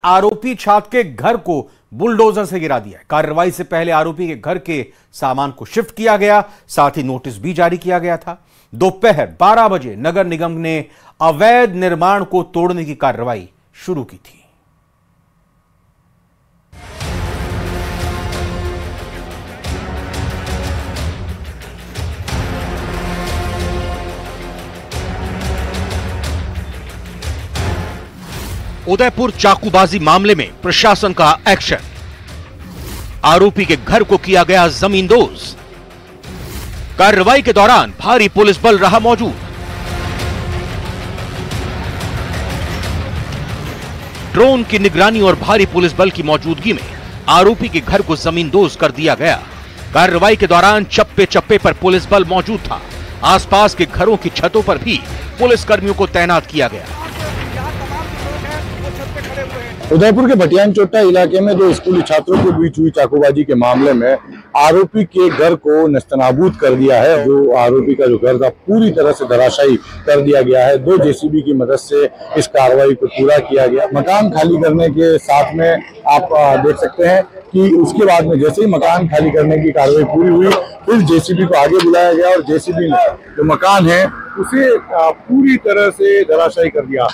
आरोपी छात्र के घर को बुलडोजर से गिरा दिया। कार्रवाई से पहले आरोपी के घर के सामान को शिफ्ट किया गया, साथ ही नोटिस भी जारी किया गया था। दोपहर 12 बजे नगर निगम ने अवैध निर्माण को तोड़ने की कार्रवाई शुरू की थी। उदयपुर चाकूबाजी मामले में प्रशासन का एक्शन। आरोपी के घर को किया गया जमींदोज। कार्रवाई के दौरान भारी पुलिस बल रहा मौजूद। ड्रोन की निगरानी और भारी पुलिस बल की मौजूदगी में आरोपी के घर को जमींदोज कर दिया गया। कार्रवाई के दौरान चप्पे चप्पे पर पुलिस बल मौजूद था। आसपास के घरों की छतों पर भी पुलिस कर्मियों को तैनात किया गया। उदयपुर के भटियान चोट्टा इलाके में 2 स्कूली छात्रों के बीच हुई चाकूबाजी के मामले में आरोपी के घर को नेस्तनाबूद कर दिया है। जो आरोपी का जो घर था पूरी तरह से धराशायी कर दिया गया है। 2 जेसीबी की मदद से इस कार्रवाई को पूरा किया गया। मकान खाली करने के साथ में आप देख सकते हैं कि उसके बाद में जैसे ही मकान खाली करने की कार्रवाई पूरी हुई, फिर जेसीबी को आगे बुलाया गया और जेसीबी ने जो मकान है उसे पूरी तरह से धराशायी कर दिया।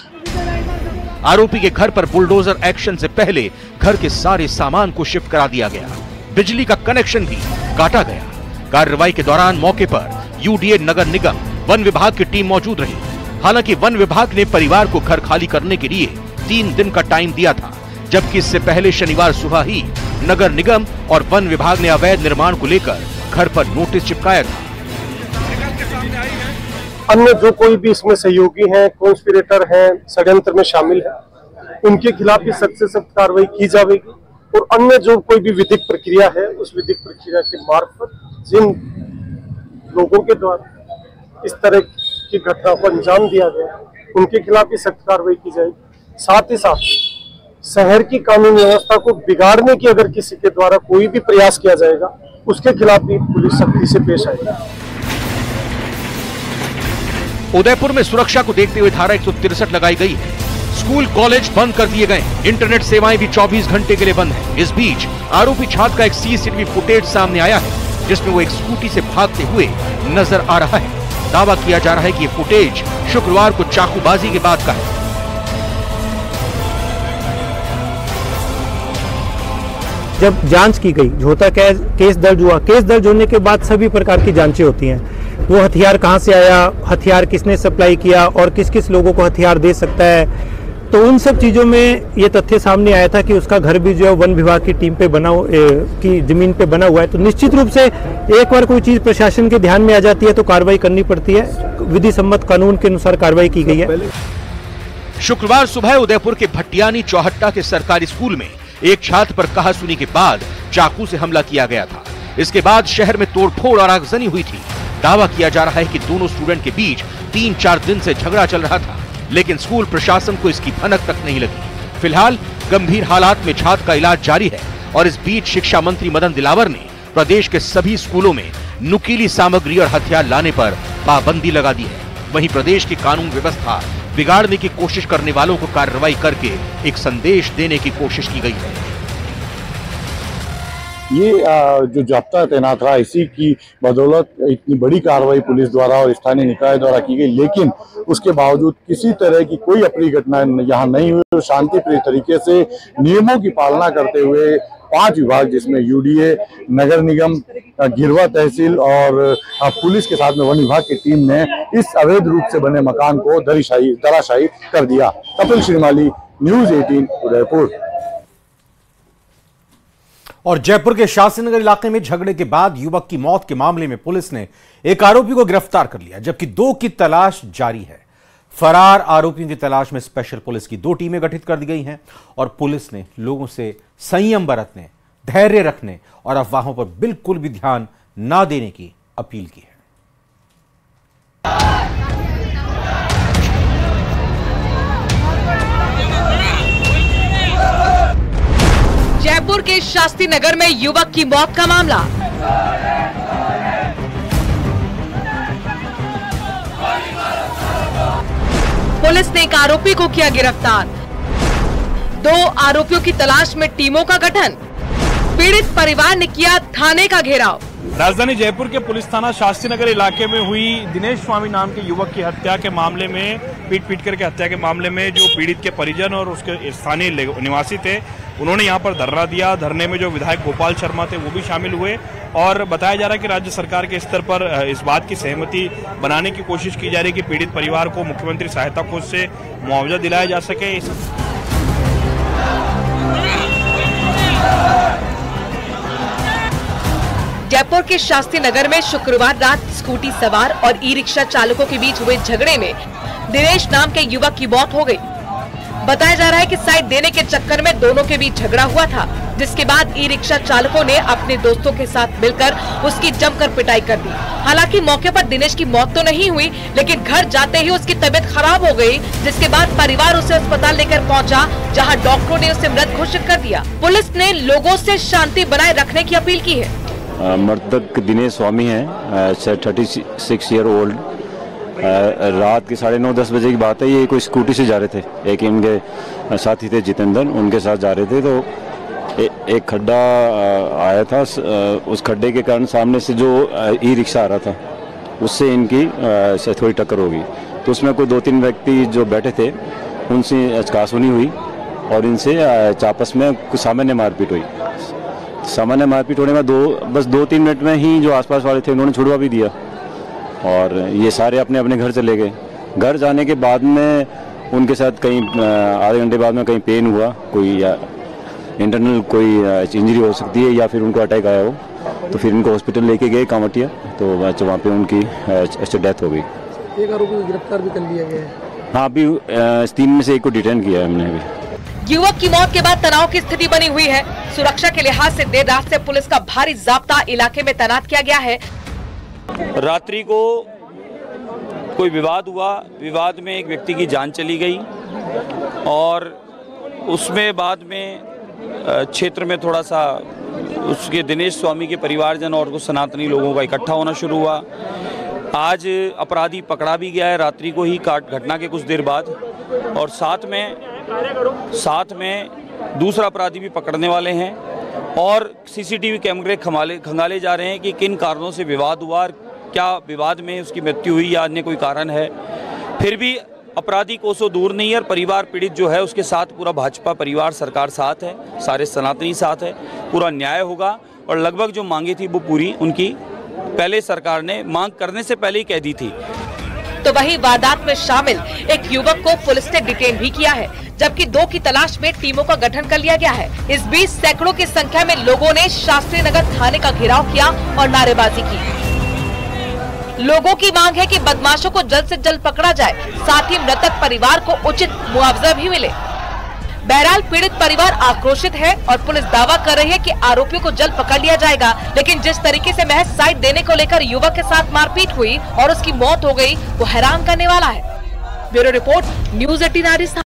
आरोपी के घर पर बुलडोजर एक्शन से पहले घर के सारे सामान को शिफ्ट करा दिया गया। बिजली का कनेक्शन भी काटा गया। कार्रवाई के दौरान मौके पर यूडीए, नगर निगम, वन विभाग की टीम मौजूद रही। हालांकि वन विभाग ने परिवार को घर खाली करने के लिए 3 दिन का टाइम दिया था, जबकि इससे पहले शनिवार सुबह ही नगर निगम और वन विभाग ने अवैध निर्माण को लेकर घर पर नोटिस चिपकाया था। अन्य जो कोई भी इसमें सहयोगी हैं, कॉन्स्पिरेटर हैं, षड्यंत्र में शामिल हैं, उनके खिलाफ भी सख्त से सख्त कार्रवाई की जाएगी। और अन्य जो कोई भी विधिक प्रक्रिया है, उस विधिक प्रक्रिया के मार्फत जिन लोगों के द्वारा इस तरह की घटना को अंजाम दिया गया, उनके खिलाफ भी सख्त कार्रवाई की जाएगी। साथ ही साथ शहर की कानून व्यवस्था को बिगाड़ने की अगर किसी के द्वारा कोई भी प्रयास किया जाएगा, उसके खिलाफ भी पुलिस सख्ती से पेश आएगी। उदयपुर में सुरक्षा को देखते हुए धारा 163 लगाई गई है। स्कूल कॉलेज बंद कर दिए गए। इंटरनेट सेवाएं भी 24 घंटे के लिए बंद है। इस बीच आरोपी छात्र का एक सीसीटीवी फुटेज सामने आया है, जिसमें वो एक स्कूटी से भागते हुए नजर आ रहा है। दावा किया जा रहा है कि ये फुटेज शुक्रवार को चाकूबाजी के बाद का है। जब जांच की गई, झोता केस दर्ज हुआ। केस दर्ज होने के बाद सभी प्रकार की जांचें होती हैं। वो हथियार कहां से आया, हथियार किसने सप्लाई किया और किस किस लोगों को हथियार दे सकता है, तो उन सब चीजों में ये तथ्य सामने आया था कि उसका घर भी जो है वन विभाग की टीम पे की जमीन पे बना हुआ है। तो निश्चित रूप से एक बार कोई चीज प्रशासन के ध्यान में आ जाती है तो कार्रवाई करनी पड़ती है। विधि सम्मत कानून के अनुसार कार्रवाई की गई है। शुक्रवार सुबह उदयपुर के भटियानी चौहट्टा के सरकारी स्कूल में एक छात्र पर कहासुनी के बाद चाकू से हमला किया गया था। इसके बाद शहर में तोड़फोड़ और आगजनी हुई थी। दावा किया जा रहा है कि दोनों स्टूडेंट के बीच 3-4 दिन से झगड़ा चल रहा था, लेकिन स्कूल प्रशासन को इसकी भनक तक नहीं लगी। फिलहाल गंभीर हालात में छात्र का इलाज जारी है और इस बीच शिक्षा मंत्री मदन दिलावर ने प्रदेश के सभी स्कूलों में नुकीली सामग्री और हथियार लाने पर पाबंदी लगा दी है। वहीं प्रदेश की कानून व्यवस्था बिगाड़ने की कोशिश करने वालों को कार्रवाई करके एक संदेश देने की कोशिश की गई है। ये जो जाब्ता तैनात रहा, इसी की बदौलत इतनी बड़ी कार्रवाई पुलिस द्वारा और स्थानीय निकाय द्वारा की गई, लेकिन उसके बावजूद किसी तरह की कोई अप्रिय घटना यहाँ नहीं हुई और शांतिप्रिय तरीके से नियमों की पालना करते हुए 5 विभाग, जिसमें यूडीए, नगर निगम, गिरवा तहसील और पुलिस के साथ में वन विभाग की टीम ने इस अवैध रूप से बने मकान को धराशायी कर दिया। कपिल श्रीमाली, न्यूज़ 18 उदयपुर। और जयपुर के शास्त्री नगर इलाके में झगड़े के बाद युवक की मौत के मामले में पुलिस ने एक आरोपी को गिरफ्तार कर लिया, जबकि 2 की तलाश जारी है। फरार आरोपियों की तलाश में स्पेशल पुलिस की 2 टीमें गठित कर दी गई हैं और पुलिस ने लोगों से संयम बरतने, धैर्य रखने और अफवाहों पर बिल्कुल भी ध्यान न देने की अपील की है। जयपुर के शास्त्री नगर में युवक की मौत का मामला। पुलिस ने एक आरोपी को किया गिरफ्तार। 2 आरोपियों की तलाश में टीमों का गठन। पीड़ित परिवार ने किया थाने का घेराव। राजधानी जयपुर के पुलिस थाना शास्त्री नगर इलाके में हुई दिनेश स्वामी नाम के युवक की हत्या के मामले में, पीट करके हत्या के मामले में जो पीड़ित के परिजन और उसके स्थानीय निवासी थे, उन्होंने यहां पर धरना दिया। धरने में जो विधायक गोपाल शर्मा थे वो भी शामिल हुए और बताया जा रहा है कि राज्य सरकार के स्तर पर इस बात की सहमति बनाने की कोशिश की जा रही है कि पीड़ित परिवार को मुख्यमंत्री सहायता कोष से मुआवजा दिलाया जा सके। जयपुर के शास्त्री नगर में शुक्रवार रात स्कूटी सवार और ई रिक्शा चालकों के बीच हुए झगड़े में दिनेश नाम के युवक की मौत हो गई। बताया जा रहा है कि साइड देने के चक्कर में दोनों के बीच झगड़ा हुआ था, जिसके बाद ई रिक्शा चालकों ने अपने दोस्तों के साथ मिलकर उसकी जमकर पिटाई कर दी। हालांकि मौके पर दिनेश की मौत तो नहीं हुई, लेकिन घर जाते ही उसकी तबीयत खराब हो गई, जिसके बाद परिवार उसे अस्पताल लेकर पहुंचा, जहां डॉक्टरों ने उसे मृत घोषित कर दिया। पुलिस ने लोगों से शांति बनाए रखने की अपील की है। मृतक दिनेश स्वामी है, 36 ईयर ओल्ड। रात के 9:30-10 बजे की बात है। ये कोई स्कूटी से जा रहे थे, एक इनके साथी थे जितेंद्र, उनके साथ जा रहे थे तो एक खड्डा आया था। उस खड्डे के कारण सामने से जो ई रिक्शा आ रहा था उससे इनकी से थोड़ी टक्कर हो गई। तो उसमें कोई 2-3 व्यक्ति जो बैठे थे उनसे अचकासुनी हुई और इनसे आपस में कुछ सामान्य मारपीट हुई। सामान्य मारपीट होने में बस 2-3 मिनट में ही जो आसपास वाले थे उन्होंने छुड़वा भी दिया और ये सारे अपने अपने घर चले गए। घर जाने के बाद में उनके साथ कहीं आधे घंटे बाद में कहीं पेन हुआ, कोई इंटरनल कोई इंजरी हो सकती है या फिर उनको अटैक आया हो, तो फिर इनको हॉस्पिटल लेके गए कांवटिया, तो वहाँ पे उनकी डेथ हो गई। एक आरोपी को गिरफ्तार भी कर लिया गया है। हाँ, अभी 3 में से 1 को डिटेन किया है हमने अभी। युवक की मौत के बाद तनाव की स्थिति बनी हुई है। सुरक्षा के लिहाज से देर रात से पुलिस का भारी जाब्ता इलाके में तैनात किया गया है। रात्रि को कोई विवाद हुआ, विवाद में एक व्यक्ति की जान चली गई और उसमें बाद में क्षेत्र में थोड़ा सा उसके दिनेश स्वामी के परिवारजन और कुछ सनातनी लोगों का इकट्ठा होना शुरू हुआ। आज अपराधी पकड़ा भी गया है रात्रि को ही घटना के कुछ देर बाद, और साथ में दूसरा अपराधी भी पकड़ने वाले हैं और सीसीटीवी कैमरे खंगाले जा रहे हैं कि किन कारणों से विवाद हुआ और क्या विवाद में उसकी मृत्यु हुई या अन्य कोई कारण है। फिर भी अपराधी कोसों दूर नहीं है और परिवार पीड़ित जो है उसके साथ पूरा भाजपा परिवार सरकार साथ है, सारे सनातनी साथ है, पूरा न्याय होगा और लगभग जो मांगे थी वो पूरी उनकी पहले सरकार ने मांग करने से पहले ही कह दी थी। तो वहीं वारदात में शामिल एक युवक को पुलिस ने डिटेन भी किया है, जबकि 2 की तलाश में टीमों का गठन कर लिया गया है। इस बीच सैकड़ों की संख्या में लोगों ने शास्त्री नगर थाने का घेराव किया और नारेबाजी की। लोगों की मांग है कि बदमाशों को जल्द से जल्द पकड़ा जाए, साथ ही मृतक परिवार को उचित मुआवजा भी मिले। बहरहाल पीड़ित परिवार आक्रोशित है और पुलिस दावा कर रही है कि आरोपियों को जल्द पकड़ लिया जाएगा, लेकिन जिस तरीके से महज साइड देने को लेकर युवक के साथ मारपीट हुई और उसकी मौत हो गई वो हैरान करने वाला है। Bureau report, news 18 Rajasthan.